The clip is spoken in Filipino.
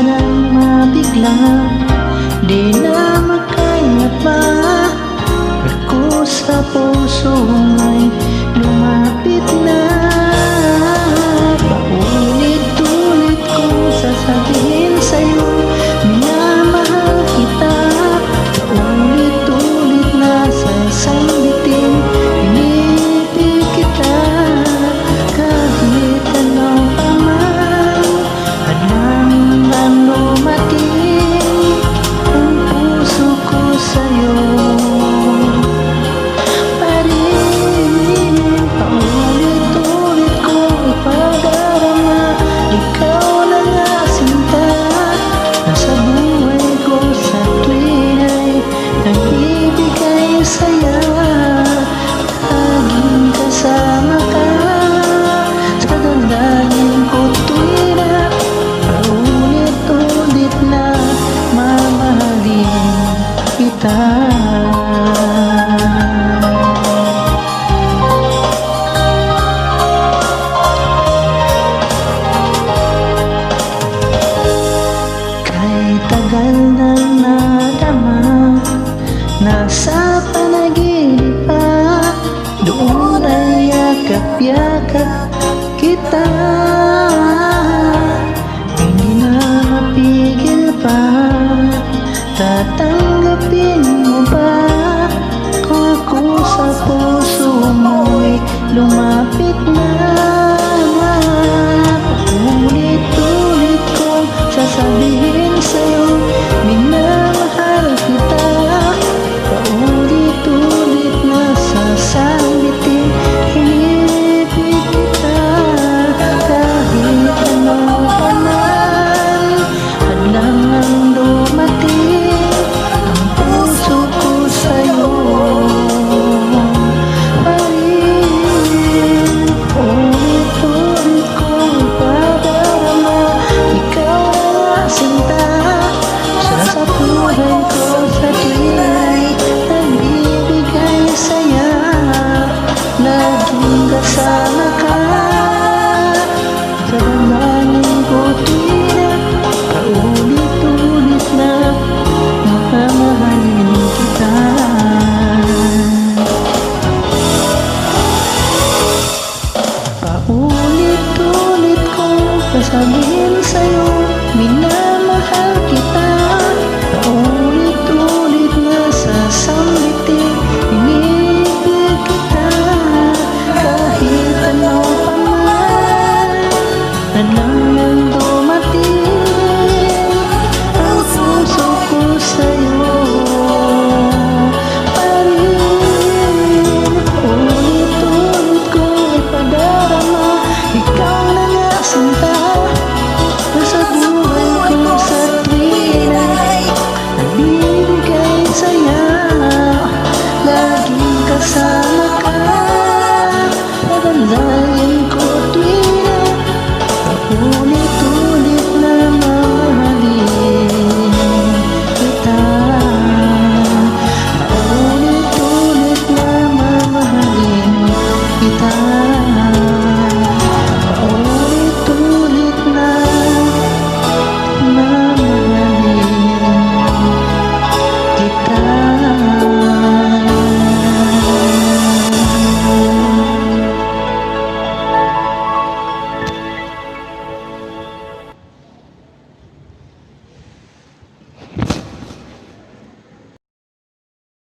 sanang mabigla, di na makaya pa. Ako sa puso ay lumapit na. Paulit-ulit kong sasabihin sa'yo, minamahal kita. Paulit-ulit na sasambitin, inibig kita. Kahit ano pa man, hadlang lumating ang puso ko sa'yo. Kay tagal nang nadama, nasa panaginip pa, doon ay yakap-yakap kita. Hindi na mapigil pa, tatanggapin mo ba kung ako sa puso mo'y lumapit na? Ulit-ulit kong sasabihin sa'yo, minamahal kita. Paulit-ulit na sasabitin, inibig kita. Kahit ano pa man, hadlang ang dumating ang puso ko sa'yo. Ulit-ulit kong ipadarama, ikaw ang sinta. Sa buhay ko sa tuwing nagbibigay saya, laging kasama ka. Sa damdamin ko tuwing paulit-ulit na mamahalin kita. Paulit-ulit kong sasabihin sa'yo, minamahal kita. Paulit-ulit na sasambitin, inibig kita. Kahit ano pa man, hadlang ang dumating ang puso ko sa'yo. Ulit-ulit kong ipadarama, ikaw na nga sinta. Nasa buhay ko sa tuwing ay nagbibigay saya, laging kasama ka. Dadalayan ko tuwing paulit-ulit na mamahalin kita. Paulit-ulit na mamahalin kita.